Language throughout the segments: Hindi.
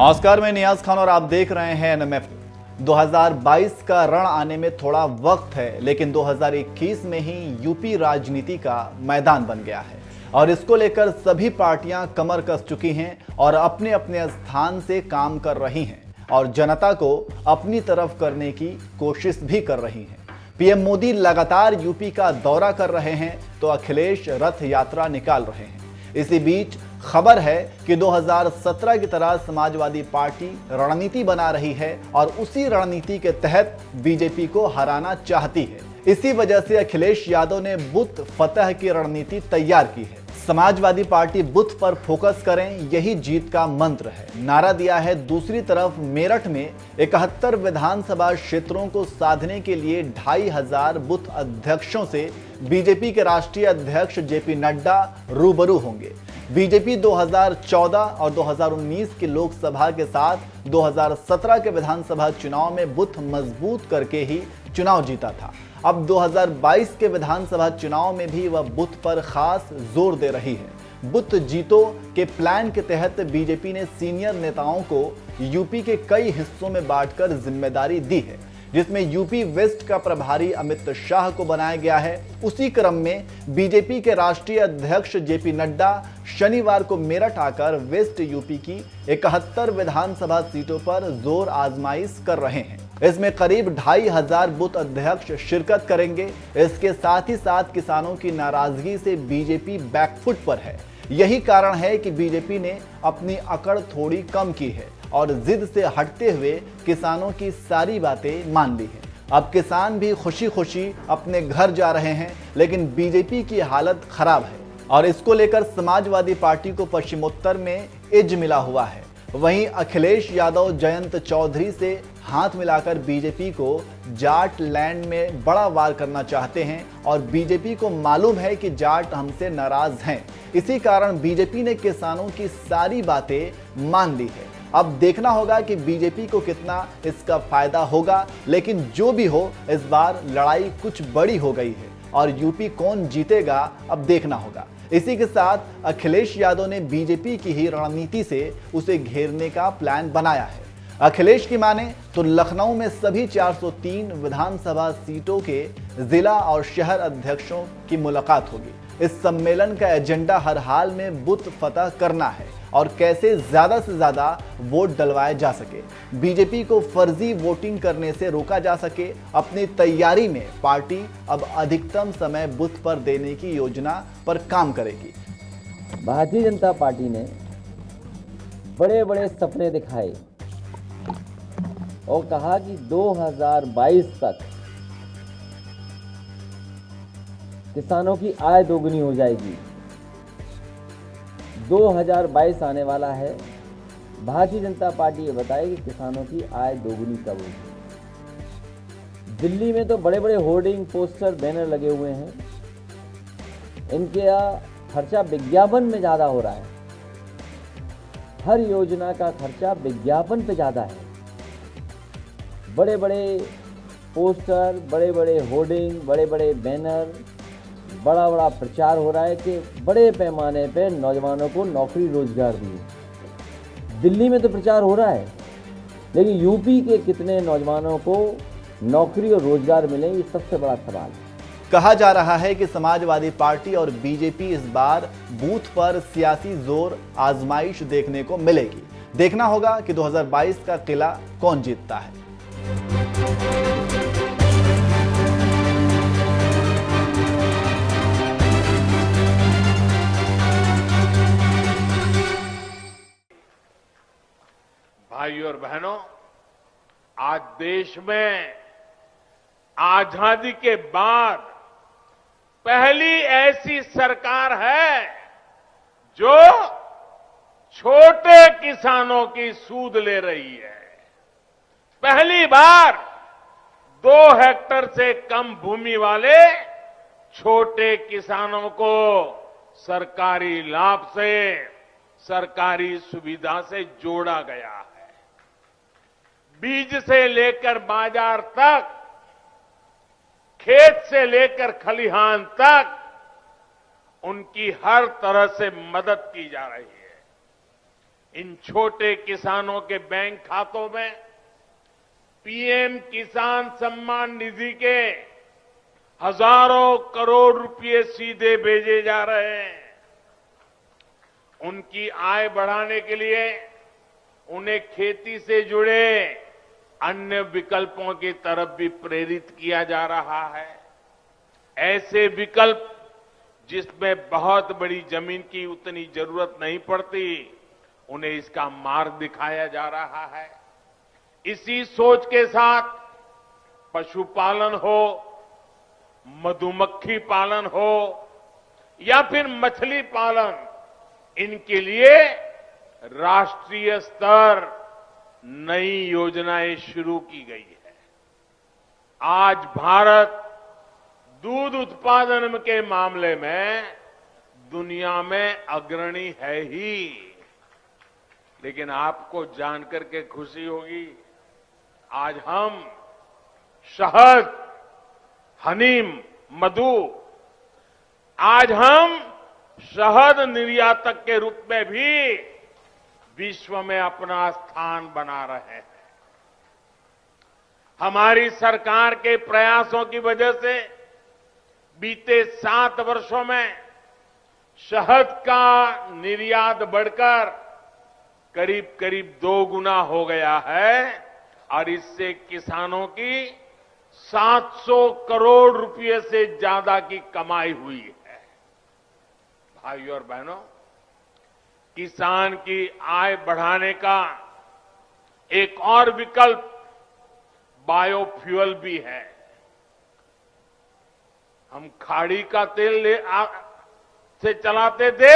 नमस्कार, मैं नियाज खान और आप देख रहे हैं एनएमएफ। 2022 का रण आने में थोड़ा वक्त है, लेकिन 2021 में ही यूपी राजनीति का मैदान बन गया है और इसको लेकर सभी पार्टियां कमर कस चुकी हैं और अपने अपने स्थान से काम कर रही हैं और जनता को अपनी तरफ करने की कोशिश भी कर रही हैं। पीएम मोदी लगातार यूपी का दौरा कर रहे हैं तो अखिलेश रथ यात्रा निकाल रहे हैं। इसी बीच खबर है कि 2017 की तरह समाजवादी पार्टी रणनीति बना रही है और उसी रणनीति के तहत बीजेपी को हराना चाहती है। इसी वजह से अखिलेश यादव ने बूथ फतह की रणनीति तैयार की है। समाजवादी पार्टी बूथ पर फोकस करें, यही जीत का मंत्र है, नारा दिया है। दूसरी तरफ मेरठ में 71 विधानसभा क्षेत्रों को साधने के लिए 2500 बूथ अध्यक्षों से बीजेपी के राष्ट्रीय अध्यक्ष जेपी नड्डा रूबरू होंगे। बीजेपी 2014 और 2019 की लोकसभा के साथ 2017 के विधानसभा चुनाव में बूथ मजबूत करके ही चुनाव जीता था। अब 2022 के विधानसभा चुनाव में भी वह बूथ पर खास जोर दे रही है। बूथ जीतो के प्लान के तहत बीजेपी ने सीनियर नेताओं को यूपी के कई हिस्सों में बांटकर जिम्मेदारी दी है, जिसमें यूपी वेस्ट का प्रभारी अमित शाह को बनाया गया है। उसी क्रम में बीजेपी के राष्ट्रीय अध्यक्ष जेपी नड्डा शनिवार को मेरठ आकर वेस्ट यूपी की 71 विधानसभा सीटों पर जोर आजमाइश कर रहे हैं। इसमें करीब 2500 बूथ अध्यक्ष शिरकत करेंगे। इसके साथ ही साथ किसानों की नाराजगी से बीजेपी बैकफुट पर है। यही कारण है कि बीजेपी ने अपनी अकड़ थोड़ी कम की है और जिद से हटते हुए किसानों की सारी बातें मान ली हैं। अब किसान भी खुशी खुशी अपने घर जा रहे हैं, लेकिन बीजेपी की हालत खराब है और इसको लेकर समाजवादी पार्टी को पश्चिमोत्तर में एज मिला हुआ है। वहीं अखिलेश यादव जयंत चौधरी से हाथ मिलाकर बीजेपी को जाट लैंड में बड़ा वार करना चाहते हैं और बीजेपी को मालूम है कि जाट हमसे नाराज हैं। इसी कारण बीजेपी ने किसानों की सारी बातें मान ली है। अब देखना होगा कि बीजेपी को कितना इसका फायदा होगा, लेकिन जो भी हो, इस बार लड़ाई कुछ बड़ी हो गई है और यूपी कौन जीतेगा अब देखना होगा। इसी के साथ अखिलेश यादव ने बीजेपी की ही रणनीति से उसे घेरने का प्लान बनाया है। अखिलेश की माने तो लखनऊ में सभी 403 विधानसभा सीटों के जिला और शहर अध्यक्षों की मुलाकात होगी। इस सम्मेलन का एजेंडा हर हाल में बूथ फतह करना है और कैसे ज्यादा से ज्यादा वोट डलवाए जा सके, बीजेपी को फर्जी वोटिंग करने से रोका जा सके। अपनी तैयारी में पार्टी अब अधिकतम समय बूथ पर देने की योजना पर काम करेगी। भारतीय जनता पार्टी ने बड़े बड़े सपने दिखाए और कहा कि 2022 तक किसानों की आय दोगुनी हो जाएगी। 2022 आने वाला है, भारतीय जनता पार्टी ये बताए कि किसानों की आय दोगुनी कब होगी। दिल्ली में तो बड़े बड़े होर्डिंग, पोस्टर, बैनर लगे हुए हैं। इनके खर्चा विज्ञापन में ज़्यादा हो रहा है। हर योजना का खर्चा विज्ञापन पे ज़्यादा है। बड़े बड़े पोस्टर, बड़े बड़े होर्डिंग, बड़े बड़े बैनर, बड़ा बड़ा प्रचार हो रहा है कि बड़े पैमाने पे नौजवानों को नौकरी रोजगार दिए। दिल्ली में तो प्रचार हो रहा है, लेकिन यूपी के कितने नौजवानों को नौकरी और रोजगार मिले, ये सबसे बड़ा सवाल है। कहा जा रहा है कि समाजवादी पार्टी और बीजेपी इस बार बूथ पर सियासी जोर आजमाइश देखने को मिलेगी। देखना होगा कि 2022 का किला कौन जीतता है। भाइयों और बहनों, आज देश में आजादी के बाद पहली ऐसी सरकार है जो छोटे किसानों की सूद ले रही है। पहली बार 2 हेक्टेयर से कम भूमि वाले छोटे किसानों को सरकारी लाभ से, सरकारी सुविधा से जोड़ा गया है। बीज से लेकर बाजार तक, खेत से लेकर खलिहान तक उनकी हर तरह से मदद की जा रही है। इन छोटे किसानों के बैंक खातों में पीएम किसान सम्मान निधि के हजारों करोड़ रुपए सीधे भेजे जा रहे हैं। उनकी आय बढ़ाने के लिए उन्हें खेती से जुड़े अन्य विकल्पों की तरफ भी प्रेरित किया जा रहा है। ऐसे विकल्प जिसमें बहुत बड़ी जमीन की उतनी जरूरत नहीं पड़ती, उन्हें इसका मार्ग दिखाया जा रहा है। इसी सोच के साथ पशुपालन हो, मधुमक्खी पालन हो या फिर मछली पालन, इनके लिए राष्ट्रीय स्तर नई योजनाएं शुरू की गई है। आज भारत दूध उत्पादन के मामले में दुनिया में अग्रणी है ही, लेकिन आपको जानकर के खुशी होगी, आज हम शहद, हनी, मधु, आज हम शहद निर्यातक के रूप में भी विश्व में अपना स्थान बना रहे हैं। हमारी सरकार के प्रयासों की वजह से बीते 7 वर्षों में शहद का निर्यात बढ़कर करीब करीब 2 गुना हो गया है और इससे किसानों की 700 करोड़ रुपए से ज्यादा की कमाई हुई है। भाइयों और बहनों, किसान की आय बढ़ाने का एक और विकल्प बायोफ्यूल भी है। हम खाड़ी का तेल से चलाते थे,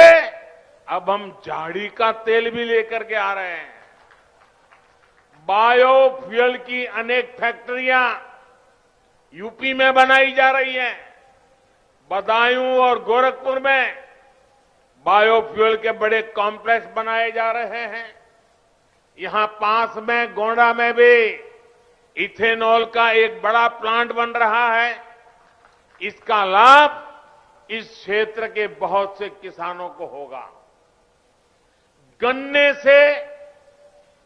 अब हम झाड़ी का तेल भी लेकर के आ रहे हैं। बायोफ्यूल की अनेक फैक्ट्रियां यूपी में बनाई जा रही हैं। बदायूं और गोरखपुर में बायोफ्यूल के बड़े कॉम्प्लेक्स बनाए जा रहे हैं। यहां पास में गोंडा में भी इथेनॉल का एक बड़ा प्लांट बन रहा है। इसका लाभ इस क्षेत्र के बहुत से किसानों को होगा। गन्ने से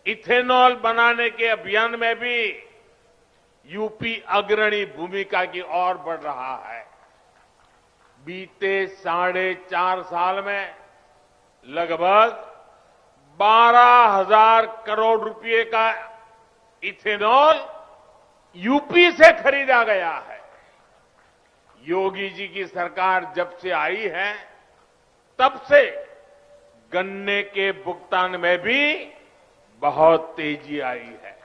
इथेनॉल बनाने के अभियान में भी यूपी अग्रणी भूमिका की ओर बढ़ रहा है। बीते 4.5 साल में लगभग 12,000 करोड़ रुपए का इथेनॉल यूपी से खरीदा गया है। योगी जी की सरकार जब से आई है, तब से गन्ने के भुगतान में भी बहुत तेजी आई है।